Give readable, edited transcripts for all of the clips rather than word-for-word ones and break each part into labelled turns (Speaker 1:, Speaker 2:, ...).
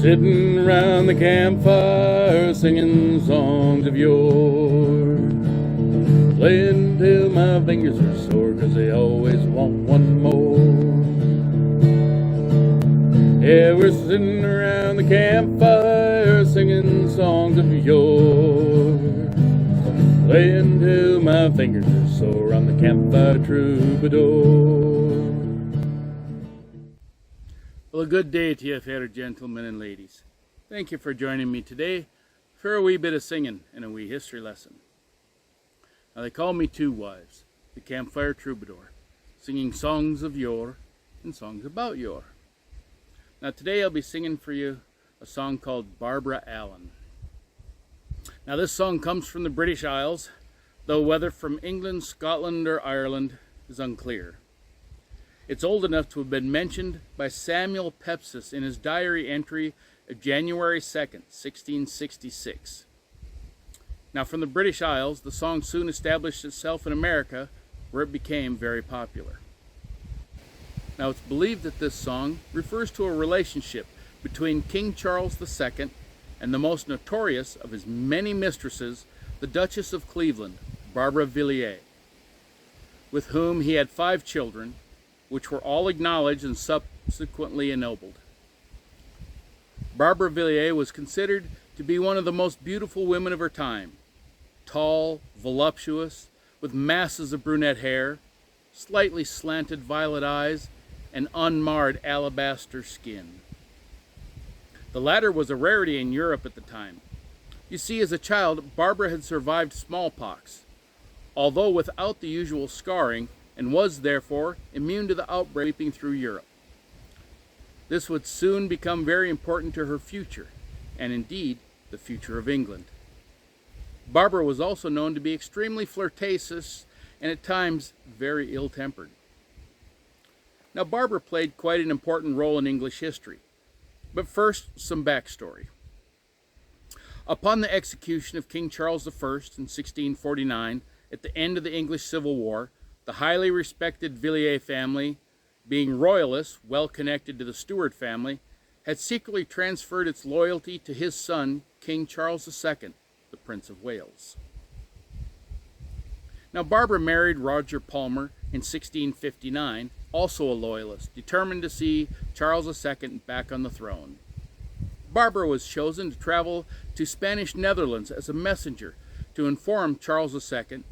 Speaker 1: Sitting around the campfire singing songs of yore, playing till my fingers are sore 'cause they always want one more. Yeah, we're sitting around the campfire singing songs of yore, playing till my fingers are sore on the Campfire Troubadour. Well, a good day to you, fair gentlemen and ladies. Thank you for joining me today for a wee bit of singing and a wee history lesson. Now, they call me two wives, the Campfire Troubadour, singing songs of yore and songs about yore. Now, today I'll be singing for you a song called Barbara Allen. Now, this song comes from the British Isles, though whether from England, Scotland, or Ireland is unclear. It's old enough to have been mentioned by Samuel Pepys in his diary entry of January 2nd, 1666. Now, from the British Isles, the song soon established itself in America, where it became very popular. Now, it's believed that this song refers to a relationship between King Charles II and the most notorious of his many mistresses, the Duchess of Cleveland, Barbara Villiers, with whom he had 5 children, which were all acknowledged and subsequently ennobled. Barbara Villiers was considered to be one of the most beautiful women of her time, tall, voluptuous, with masses of brunette hair, slightly slanted violet eyes, and unmarred alabaster skin. The latter was a rarity in Europe at the time. You see, as a child, Barbara had survived smallpox, although without the usual scarring, and was therefore immune to the outbreak sweeping through Europe. This would soon become very important to her future, and indeed the future of England. Barbara was also known to be extremely flirtatious and at times very ill-tempered. Now, Barbara played quite an important role in English history, but first some backstory. Upon the execution of King Charles I in 1649, at the end of the English Civil War, the highly respected Villiers family, being royalists well connected to the Stuart family, had secretly transferred its loyalty to his son, King Charles II, the Prince of Wales. Now, Barbara married Roger Palmer in 1659, also a loyalist, determined to see Charles II back on the throne. Barbara was chosen to travel to Spanish Netherlands as a messenger to inform Charles II,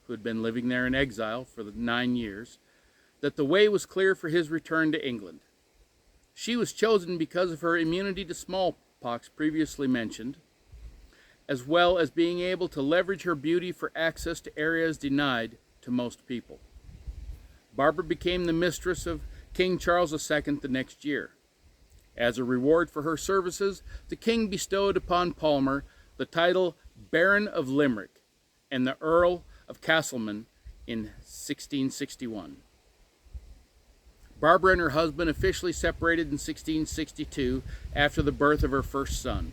Speaker 1: who had been living there in exile for 9 years, that the way was clear for his return to England. She was chosen because of her immunity to smallpox previously mentioned, as well as being able to leverage her beauty for access to areas denied to most people. Barbara became the mistress of King Charles II the next year. As a reward for her services, the king bestowed upon Palmer the title Baron of Limerick and the Earl of Castleman in 1661. Barbara and her husband officially separated in 1662 after the birth of her first son.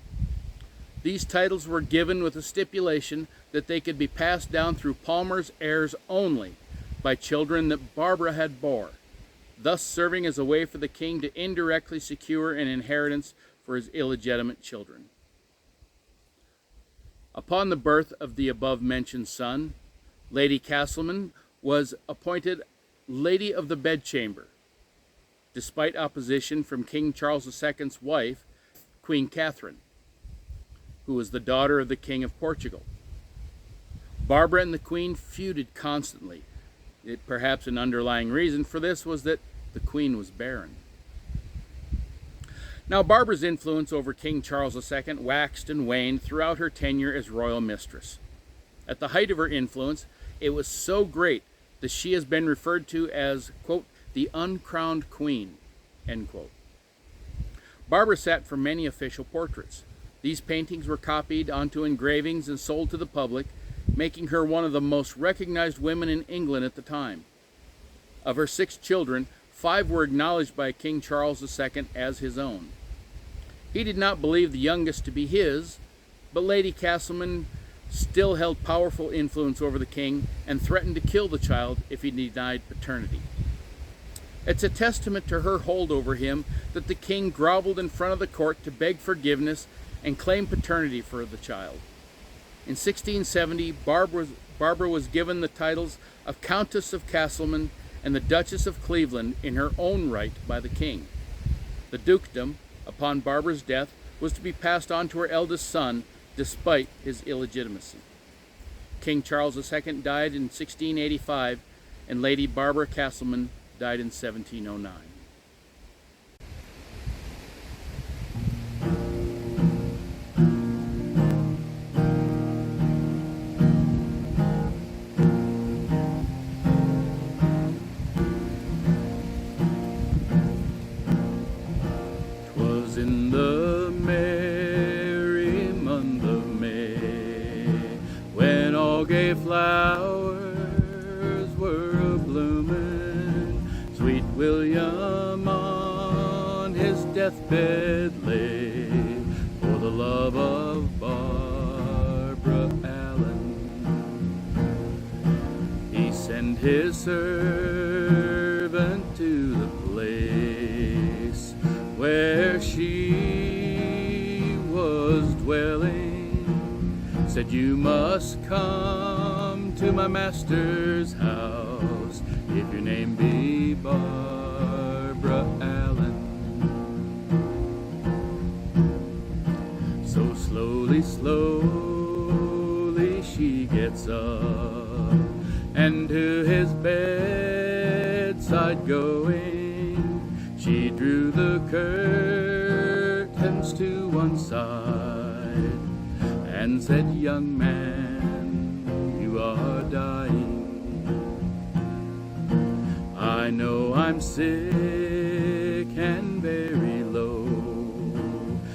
Speaker 1: These titles were given with a stipulation that they could be passed down through Palmer's heirs only by children that Barbara had bore, thus serving as a way for the king to indirectly secure an inheritance for his illegitimate children. Upon the birth of the above-mentioned son, Lady Castleman was appointed Lady of the Bedchamber, despite opposition from King Charles II's wife, Queen Catherine, who was the daughter of the King of Portugal. Barbara and the Queen feuded constantly. Perhaps an underlying reason for this was that the Queen was barren. Now, Barbara's influence over King Charles II waxed and waned throughout her tenure as royal mistress. At the height of her influence, it was so great that she has been referred to as, quote, the uncrowned queen, end quote. Barbara sat for many official portraits. These paintings were copied onto engravings and sold to the public, making her one of the most recognized women in England at the time. Of her 6 children, 5 were acknowledged by King Charles II as his own. He did not believe the youngest to be his, but Lady Castleman still held powerful influence over the king and threatened to kill the child if he denied paternity. It's a testament to her hold over him that the king groveled in front of the court to beg forgiveness and claim paternity for the child. In 1670, Barbara was given the titles of Countess of Castleman and the Duchess of Cleveland in her own right by the king. The dukedom, upon Barbara's death, was to be passed on to her eldest son, despite his illegitimacy. King Charles II died in 1685, and Lady Barbara Castleman died in 1709. 'Twas in the merry month of May, when all gay flowers were a-bloomin', sweet William on his deathbed lay, for the love of Barbara Allen. He sent his servant to the place where she was dwelling, said, "You must come to my master's house, if your name be Barbara Allen." So slowly, slowly she gets up, and to his bedside going, she drew the curtains to one side and said, "Young man, you are dying. I know I'm sick and very low,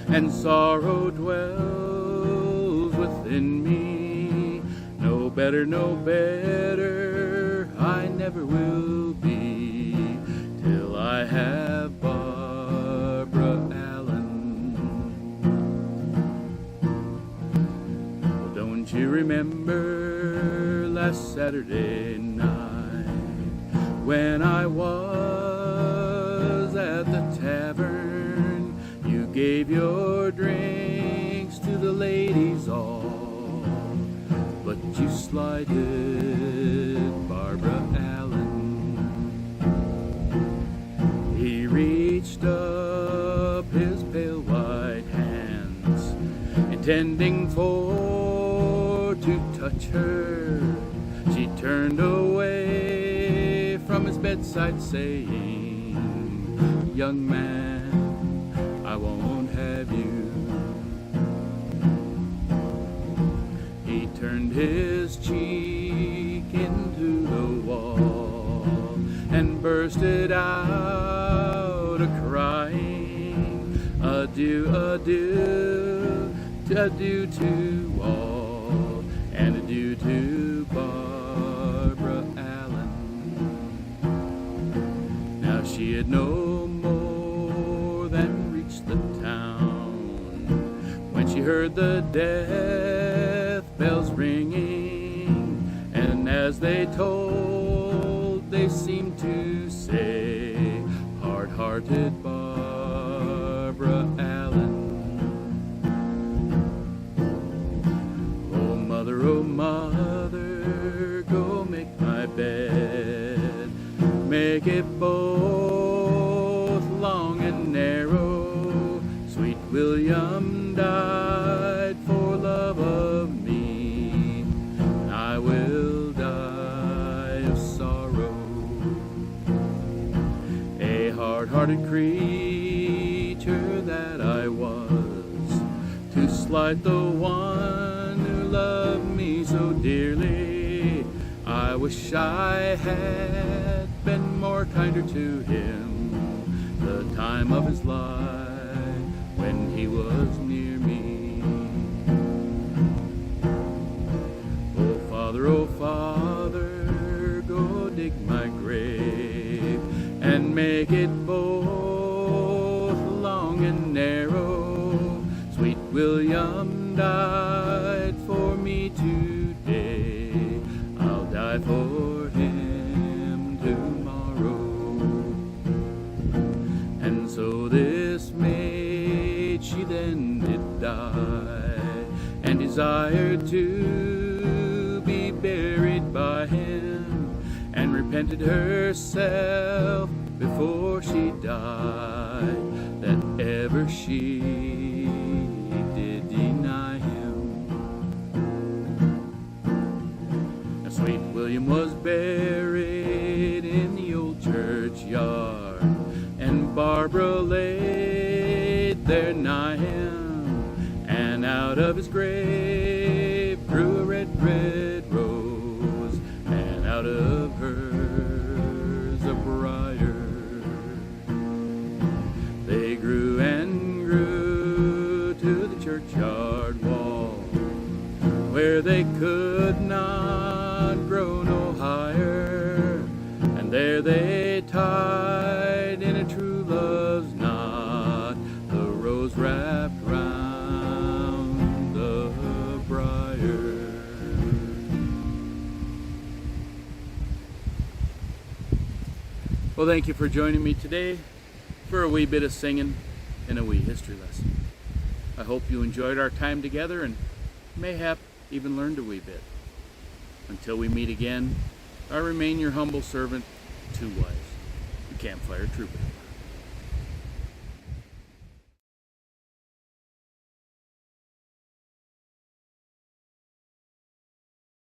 Speaker 1: and sorrow dwells within me. No better, no better, I never will be, till I have Barbara Allen." Well, don't you remember last Saturday night, when I was at the tavern? You gave your drinks to the ladies all, but you slighted Barbara Allen. He reached up his pale white hands, intending for to touch her. She turned away from his bedside, saying, "Young man, I won't have you." He turned his cheek into the wall and bursted out a-crying, "Adieu, adieu, adieu to all, and adieu to Barbara Allen." Now she had no more than reached the town when she heard the death bells ringing, and as they tolled, they seemed to say, "Hard-hearted Barbara Allen." Oh mother, go make my bed, make it both long and narrow. Sweet William died for love of me, and I will die of sorrow. A hard-hearted creature that I was, to slight the one who loved me so dearly. I wish I had been more kinder to him the time of his life when he was near me. Oh Father, go dig my grave and make it both long and narrow. Sweet William died for me today, I'll die for him tomorrow. this maid she then did die, and desired to be buried by him, and repented herself before she died, that ever she did deny him. Now sweet William was buried in the old churchyard, and Barbara laid there nigh him, and out of his grave grew a red, red rose, and out of hers a briar. They grew and grew to the churchyard wall, where they could not grow no higher, and there they tied in a true love's knot the rose wrapped round the briar. Well, thank you for joining me today for a wee bit of singing and a wee history lesson. I hope you enjoyed our time together and mayhap even learned a wee bit. Until we meet again, I remain your humble servant, Two Wise, the Campfire Troubadour.